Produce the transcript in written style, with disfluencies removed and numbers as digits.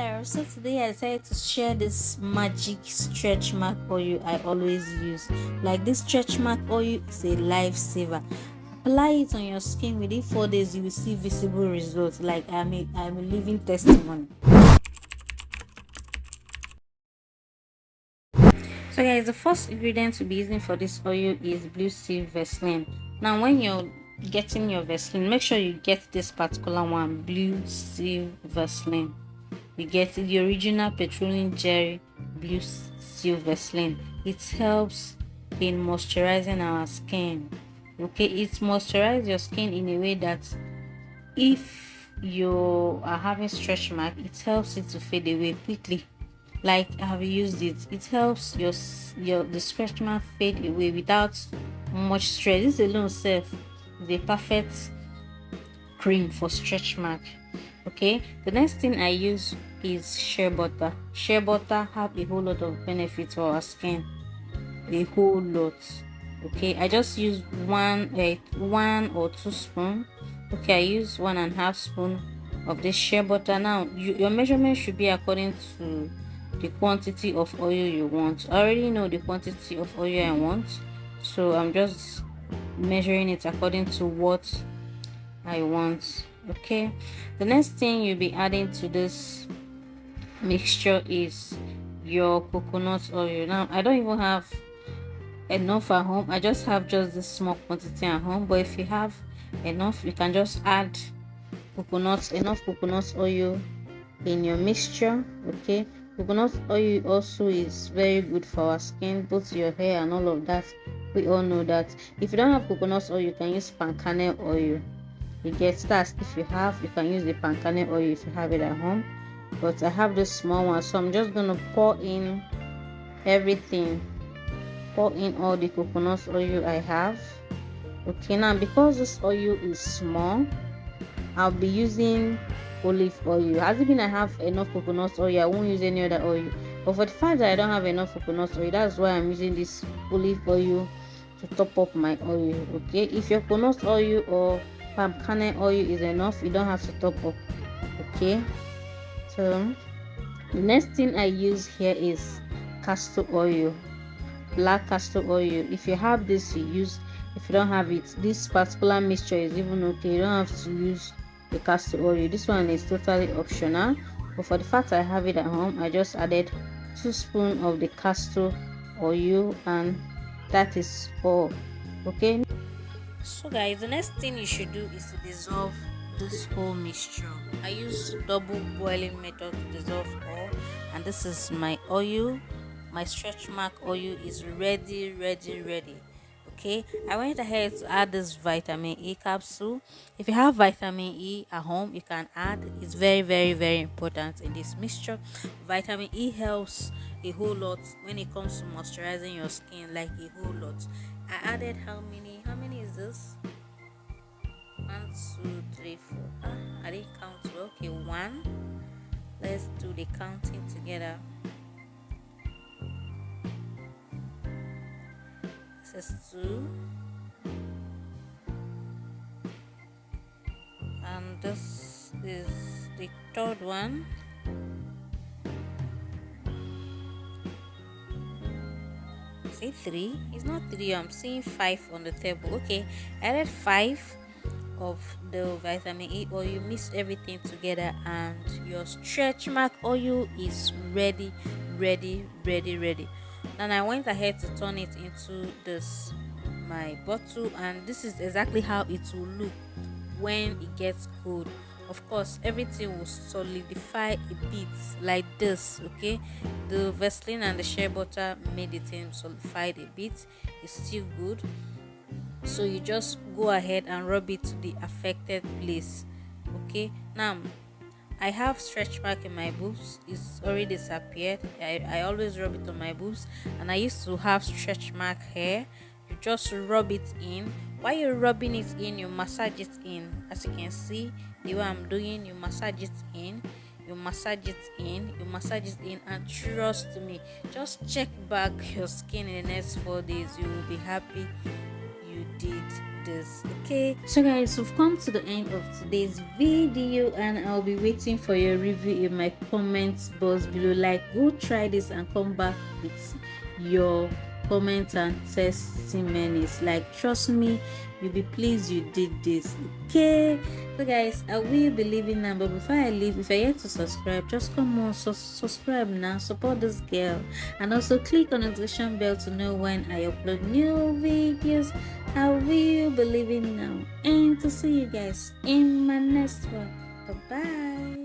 there. So today I decided to share this magic stretch mark oil I always use. Like, this stretch mark oil is a lifesaver. Apply it on your skin. Within 4 days you will see visible results. Like, I'm a living testimony. So guys, the first ingredient to be using for this oil is Blue Seal Vaseline. Now when you're getting your Vaseline, make sure you get this particular one, Blue Seal Vaseline. You get the original petroleum jelly Blue Seal Vaseline. It helps in moisturizing our skin. Okay, it moisturizes your skin in a way that if you are having stretch mark, it helps it to fade away quickly. Like, I have used it. It helps your the stretch mark fade away without much stress. This alone self is a perfect cream for stretch mark. Okay, the next thing I use is shea butter. Shea butter have a whole lot of benefits for our skin, a whole lot. Okay, I just use one or two spoon. Okay, I use 1.5 spoon of this shea butter. Now your measurement should be according to the quantity of oil you want. I already know the quantity of oil I want, so I'm just measuring it according to what I want. Okay, the next thing you'll be adding to this mixture is your coconut oil. Now I don't even have enough at home. I just have just this small quantity at home, but if you have enough, you can just add enough coconut oil in your mixture. Okay, coconut oil also is very good for our skin, both your hair and all of that. We all know that. If you don't have coconut oil, you can use palm kernel oil. You get that. If you have, you can use the palm kernel oil if you have it at home, but I have this small one, so I'm just gonna pour in everything. Pour in all the coconut oil I have. Okay, now because this oil is small, I'll be using olive oil. Has it been I have enough coconut oil, I won't use any other oil, but for the fact that I don't have enough coconut oil, that's why I'm using this olive oil to top up my oil. Okay, if your coconut oil or palm kernel oil is enough, you don't have to top up. Okay, so the next thing I use here is castor oil, black castor oil. If you have this, you use. If you don't have it, this particular mixture is even okay. You don't have to use the castor oil. This one is totally optional, but for the fact I have it at home, I just added 2 spoons of the castor oil, and that is all. Okay, so guys, the next thing you should do is to dissolve this whole mixture. I use double boiling method to dissolve all, and this is my oil. My stretch mark oil is ready. Okay, I went ahead to add this vitamin E capsule. If you have vitamin E at home, you can add. It's very important in this mixture. Vitamin E helps a whole lot when it comes to moisturizing your skin, like a whole lot. I added how many is this? 1, 2, 3, 4. I didn't count well. Okay, 1. Let's do the counting together. This is 2, and this is the third one. Say 3. It's not 3. I'm seeing 5 on the table. Okay, I added 5 of the vitamin E oil. You mix everything together, and your stretch mark oil is ready. Then I went ahead to turn it into this my bottle, and this is exactly how it will look when it gets cold. Of course, everything will solidify a bit like this. Okay, the Vaseline and the shea butter made the thing solidified a bit. It's still good, so you just go ahead and rub it to the affected place. Okay, now I have stretch mark in my boobs. It's already disappeared. I always rub it on my boobs, and I used to have stretch mark here. You just rub it in. While you're rubbing it in, you massage it in. As you can see, the way I'm doing, you massage it in. You massage it in. You massage it in, and trust me, just check back your skin in the next 4 days. You will be happy you did this. Okay, so guys, we've come to the end of today's video, and I'll be waiting for your review in my comments box below. Like, go try this and come back with your comments and testimonies. Like, trust me, you'll be pleased you did this. Okay, so guys, I will be leaving now, but before I leave, if you're yet to subscribe, just come on, subscribe now, support this girl, and also click on the notification bell to know when I upload new videos. I will be leaving now, and to see you guys in my next one. Bye bye.